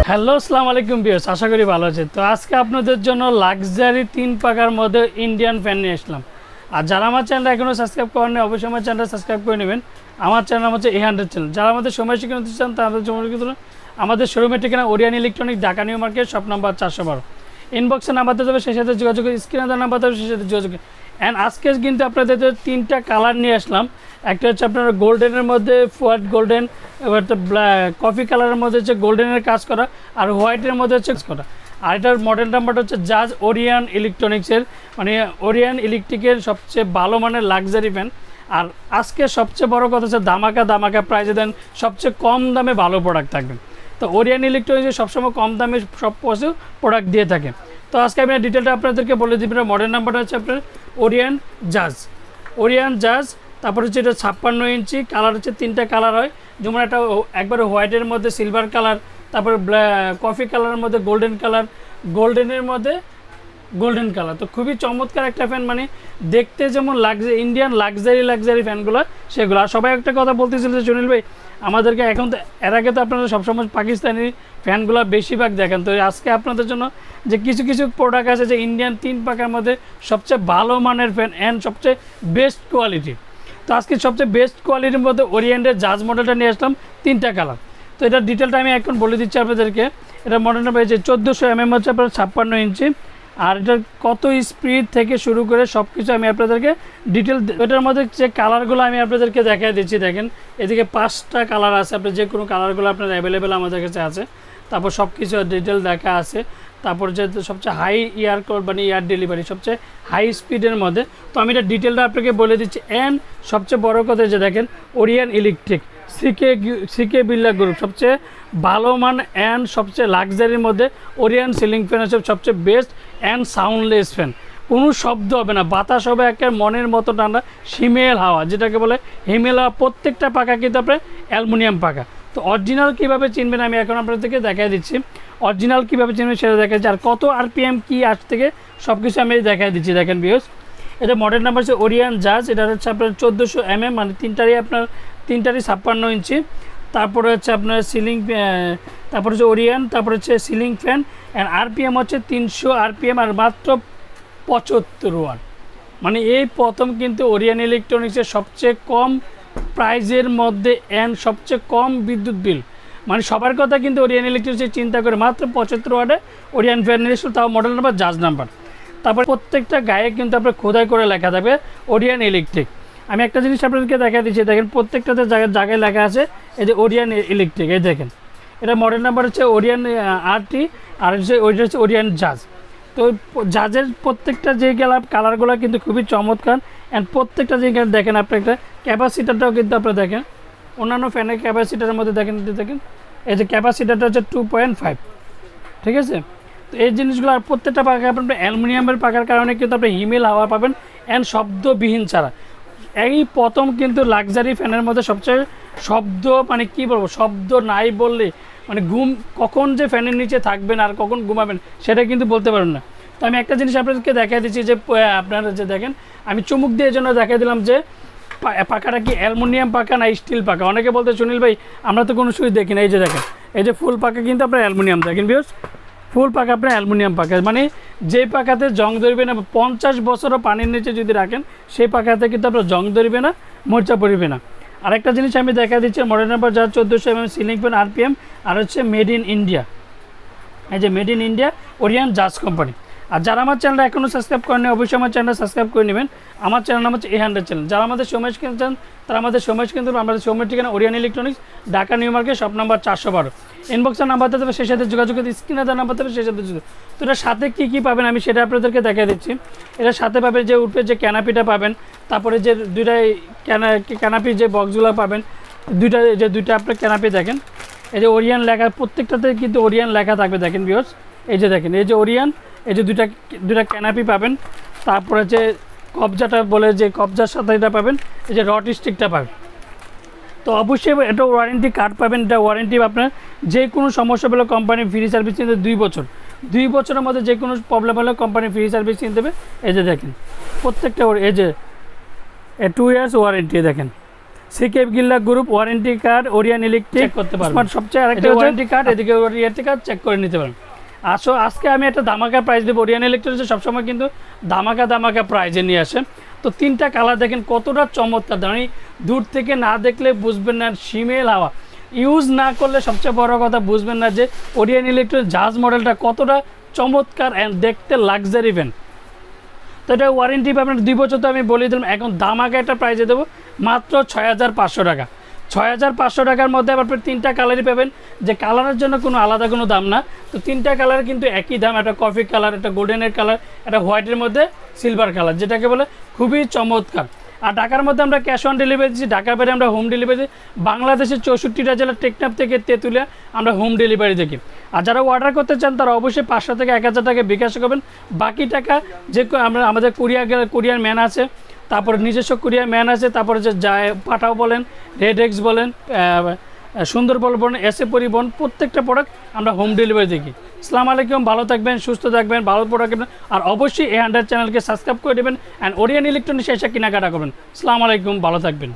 Hello আসসালামু আলাইকুম viewers, আশা করি ভালো আছেন। তো আজকে আপনাদের জন্য লাক্সারি 3 পাকার মধ্যে ইন্ডিয়ান ফ্যান নিয়ে আসলাম। আর যারা আমার চ্যানেলটা এখনও সাবস্ক্রাইব করেননি অবশ্যই আমার চ্যানেলটা সাবস্ক্রাইব করে নেবেন। আমার চ্যানেল হচ্ছে A100 চ্যানেল। যারা আমাদের সময় কিনতে চান তাদের জন্য কিন্তু আমাদের শোরুমের ঠিকানা Orion electronic, Dhaka new market, shop number 412। ইনবক্সে নাম্বার দেবে, সেই সাথে যোগাযোগ, স্ক্রিনে দেওয়া নাম্বার দেবে, সেই সাথে যোগাযোগ। অ্যান্ড আজকে কিন্তু আপনাদের 3টা কালার নিয়ে আসলাম। একটা হচ্ছে আপনার গোল্ডেনের মধ্যে হোয়াইট গোল্ডেন, এবার একটা কফি কালারের মধ্যে হচ্ছে গোল্ডেনের কাজ করা, আর হোয়াইটের মধ্যে হচ্ছে করা। আর এটার মডেল নাম্বারটা হচ্ছে জাজ ওরিয়ান ইলেকট্রনিক্সের, মানে ওরিয়ান ইলেকট্রিকের সবচেয়ে ভালো মানের লাক্সারি ফ্যান। আর আজকে সবচেয়ে বড় কথা হচ্ছে ধামাকা প্রাইজে দেন, সবচেয়ে কম দামে ভালো প্রোডাক্ট থাকবে। তো ওরিয়ান ইলেকট্রনিক্সে সবসময় কম দামে সব প্রোডাক্ট দিয়ে থাকে। তো আজকে আমি ডিটেলটা আপনাদেরকে বলে দিই। মডেল নাম্বারটা হচ্ছে আপনার ওরিয়ান জাজ। তারপর হচ্ছে এটা 56 ইঞ্চি, কালার হচ্ছে 3টা কালার হয়, যেমন একটা একবারে হোয়াইটের মধ্যে সিলভার কালার, তারপর কফি কালারের মধ্যে গোল্ডেন কালার, গোল্ডেনের মধ্যে গোল্ডেন কালার। তো খুবই চমৎকার একটা ফ্যান, মানে দেখতে যেমন ইন্ডিয়ান লাক্সারি ফ্যানগুলো সেগুলো। আর সবাই একটা কথা বলতেছিল যে সুনীল ভাই আমাদেরকে এখন তো, এর আগে তো আপনারা সবসময় পাকিস্তানি ফ্যানগুলো বেশিরভাগ দেখেন। তো আজকে আপনাদের জন্য যে কিছু প্রোডাক্ট আছে যে ইন্ডিয়ান 3 পাকার মধ্যে সবচেয়ে ভালো মানের ফ্যান অ্যান্ড সবচেয়ে বেস্ট কোয়ালিটি। তো আজকে সবচেয়ে বেস্ট কোয়ালিটির মধ্যে ওরিয়েন্টের জাজ মডেলটা নিয়ে আসলাম, 3টা কালার। তো এটার ডিটেলটা আমি এখন বলে দিচ্ছি আপনাদেরকে। এটা মডেল নাম্বার হচ্ছে 1400 mm হচ্ছে আপনার 56 ইঞ্চি। আর এটার কত স্পিড থেকে শুরু করে সব কিছু আমি আপনাদেরকে ডিটেল, এটার মধ্যে যে কালারগুলো আমি আপনাদেরকে দেখাই দিচ্ছি। দেখেন এদিকে 5টা কালার আছে, আপনার যে কোনো কালারগুলো আপনার অ্যাভেলেবেল আমাদের কাছে আছে। তারপর সব কিছু ডিটেল দেখা আছে। তারপর যে সবচেয়ে হাই মানে ইয়ার ডেলিভারি সবচেয়ে হাই স্পিডের মধ্যে। তো আমি এটা ডিটেলটা আপনাকে বলে দিচ্ছি। অ্যান্ড সবচেয়ে বড় কথা যে দেখেন ওরিয়ান ইলেকট্রিক সিকে বিল্লা গ্রুপ সবচেয়ে ভালো মান অ্যান্ড সবচেয়ে লাক্সারির মধ্যে ওরিয়ান সিলিং ফ্যান হচ্ছে সবচেয়ে বেস্ট অ্যান্ড সাউন্ডলেস ফ্যান। কোনো শব্দ হবে না, বাতাস হবে একের মনের মতো ঠান্ডা, হিমেল হাওয়া যেটাকে বলে হিমেল হাওয়া। প্রত্যেকটা পাকা কিন্তু আপনার অ্যালুমিনিয়াম পাকা। তো অরিজিনাল কীভাবে চিনবেন আমি এখন আপনাদেরকে দেখাই দিচ্ছি। অরিজিনাল কীভাবে চিনবেন সেটা দেখাচ্ছি, আর কত RPM কী আজ থেকে সব কিছু আমি দেখাই দিচ্ছি। দেখেন ভিউয়ার্স, এটা মডেল নাম্বার হচ্ছে ওরিয়ান জাজ। এটা হচ্ছে আপনার 1400 mm, মানে তিনটারই 56 ইঞ্চি। তারপরে হচ্ছে আপনার তারপর হচ্ছে ওরিয়ান, তারপর হচ্ছে সিলিং ফ্যান। অ্যান্ড RPM হচ্ছে 300 RPM, আর মাত্র 75 ওয়াট। মানে এই প্রথম কিন্তু ওরিয়ান ইলেকট্রনিক্সের সবচেয়ে কম প্রাইজের মধ্যে অ্যান্ড সবচেয়ে কম বিদ্যুৎ বিল। মানে সবার কথা কিন্তু ওরিয়ান ইলেকট্রিক চিন্তা করে মাত্র 75 ওয়াটে ওরিয়ান ফ্যান নিয়ে এসেছিল, তাও মডেল নাম্বার জাজ নাম্বার। তারপর প্রত্যেকটা গায়ে কিন্তু আপনার খোদাই করে লেখা থাকবে ওরিয়ান ইলেকট্রিক। আমি একটা জিনিস আপনাদেরকে দেখা দিচ্ছি, দেখেন প্রত্যেকটাতে জায়গায় লেখা আছে এই যে ওরিয়ান ইলেকট্রিক। এই দেখেন এটা মডেল নাম্বার হচ্ছে ওরিয়ান RT, আর ওইটা হচ্ছে ওরিয়ান জাজ। তো জাজের প্রত্যেকটা যে কালারগুলো কিন্তু খুবই চমৎকার। অ্যান্ড প্রত্যেকটা যে দেখেন আপনার একটা ক্যাপাসিটারটাও কিন্তু আপনারা দেখেন অন্যান্য ফ্যানের ক্যাপাসিটারের মধ্যে দেখেন এই যে ক্যাপাসিটারটা হচ্ছে 2.5, ঠিক আছে। তো এই জিনিসগুলো আর প্রত্যেকটা পাকা আপনার অ্যালুমিনিয়ামের পাকার কারণে কিন্তু আপনি হিমেল হাওয়া পাবেন অ্যান্ড শব্দবিহীন ছাড়া। এই প্রথম কিন্তু লাক্সারি ফ্যানের মধ্যে সবচেয়ে শব্দ, মানে কি বলবো, শব্দ নাই বললে মানে কখন যে ফ্যানের নিচে থাকবেন আর কখন ঘুমাবেন সেটা কিন্তু বলতে পারেন না। তো আমি একটা জিনিস আপনাদেরকে দেখাই দিচ্ছি যে আপনারা যে দেখেন, আমি চুমুক দিয়ে জন্য দেখাই দিলাম যে পাকাটা কি অ্যালুমিনিয়াম পাকা না স্টিল পাকা। অনেকে বলতে সুনীল ভাই আমরা তো কোনো সুই দেখি না। এই যে দেখেন এই যে ফুল পাকা কিন্তু আপনার অ্যালুমিনিয়াম, দেখেন ভিউয়ার্স ফুল পাকা আপনার অ্যালুমিনিয়াম পাকা। মানে যে পাকাতে জং ধরবে না, 50 বছরও পানির নিচে যদি রাখেন সেই পাকাতে কিন্তু আপনার জং ধরবে না, মরচা পড়বে না। আরেকটা জিনিস আমি দেখা দিচ্ছি, মডেল নাম্বার যা 1400 mm সিলিং ফ্যান RPM, আর হচ্ছে মেড ইন ইন্ডিয়া। এই যে মেড ইন ইন্ডিয়া ওরিয়ান জাজ কোম্পানি। আর যারা আমার চ্যানেলটা এখনও সাবস্ক্রাইব করেনি অবশ্যই আমার চ্যানেলটা সাবস্ক্রাইব করে নেবেন। আমার চ্যানেল নাম হচ্ছে A100 চ্যানেল। যারা আমাদের সময় কিনতে চান তারা আমাদের সময় কিনতে, আমাদের সময়ের ঠিকানা Orion electronics, Dhaka new market, shop number 412। ইনবক্সের নাম্বার দেবে, সেই সাথে যোগাযোগ, স্ক্রিনে দেওয়ার নাম্বার দেবে, সেই সাথে যোগাযোগ। তো এটার সাথে কী পাবেন আমি সেটা আপনাদেরকে দেখিয়ে দিচ্ছি। এটার সাথে পাবেন যে উপরে যে ক্যানাপিটা পাবেন, তারপরে যে দুইটাই ক্যানাপি যে বক্সগুলো পাবেন, দুইটা আপনার ক্যানাপি দেখেন এই যে ওরিয়ান লেখা, প্রত্যেকটাতে কিন্তু ওরিয়ান লেখা থাকবে। দেখেন ভিউয়ার্স এই যে দেখেন এই যে ওরিয়ান, এই যে দুইটা ক্যানাপি পাবেন। তারপরে যে কবজাটা বলে যে কবজার সাথে এটা পাবেন, এই যে রড স্টিকটা পাবেন। তো অবশ্যই এটা ওয়ারেন্টি কার্ড পাবেন। এটা ওয়ারেন্টি আপনার যে কোনো সমস্যা হলে কোম্পানি ফ্রি সার্ভিস নিতে 2 বছরের মধ্যে যে কোনো প্রবলেম হলে কোম্পানি ফ্রি সার্ভিস নিতে দেবে। এই যে দেখেন প্রত্যেকটা এই যে 2 ইয়ার্স ওয়ারেন্টি দেখেন। সিকে গিল্লা group, warranty card, Orion electric করতে পারবেন। স্মার্ট সবচেয়ে আরেকটা ওয়ারেন্টি কার্ড, এদিকে ওরিয়ান্টি কার্ড চেক করে নিতে পারেন। আসো আজকে আমি একটা ধামাকা প্রাইস দেবো। ওরিয়ান ইলেকট্রিক সবসময় কিন্তু ধামাকা প্রাইজে নিয়ে আসে। তো তিনটা কালার দেখেন কতটা চমৎকার, মানে দূর থেকে না দেখলে বুঝবেন না, শিমেল হাওয়া ইউজ না করলে সবচেয়ে বড় কথা বুঝবেন না যে ওরিয়ান ইলেকট্রিক জাহাজ মডেলটা কতটা চমৎকার অ্যান্ড দেখতে লাক্সারি ভ্যান। তো এটা ওয়ারেন্টি পাবেন 2 বছর, তো আমি বলে দিলাম। এখন ধামাকা একটা প্রাইজে দেবো মাত্র 6500 টাকা। 6500 টাকার মধ্যে আবার তিনটা কালারই পাবেন, যে কালারের জন্য কোনো আলাদা কোনো দাম না। তো তিনটা কালার কিন্তু একই দাম, একটা কফি কালার, একটা গোল্ডেনের কালার, একটা হোয়াইটের মধ্যে সিলভার কালার, যেটাকে বলে খুবই চমৎকার। আর ঢাকার মধ্যে আমরা ক্যাশ অন ডেলিভারি দিচ্ছি, ঢাকার বাইরে আমরা হোম ডেলিভারি দিই। বাংলাদেশের 64টা জেলা, টেকনাফ থেকে তেঁতুলিয়া আমরা হোম ডেলিভারি দেখি। আর যারা অর্ডার করতে চান তারা অবশ্যই 500 থেকে 1000 টাকা বিকাশ করবেন। বাকি টাকা যে আমাদের কুরিয়ার ম্যান আছে, তারপরে নিজস্ব কুরিয়ার ম্যান আছে, তারপরে যে যায় পাঠাও বলেন, রেড এক্স বলেন, সুন্দরবন বলেন, এসএ পরিবহন, প্রত্যেকটা প্রোডাক্ট আমরা হোম ডেলিভারি দেখি। আসসালামু আলাইকুম, ভালো থাকবেন, সুস্থ থাকবেন, ভালো প্রোডাক্ট নেবেন। আর অবশ্যই এই 100 চ্যানেলকে সাবস্ক্রাইব করে দেবেন অ্যান্ড ওরিয়ান ইলেকট্রনিক্স এসে কেনাকাটা করবেন। আসসালামু আলাইকুম, ভালো থাকবেন।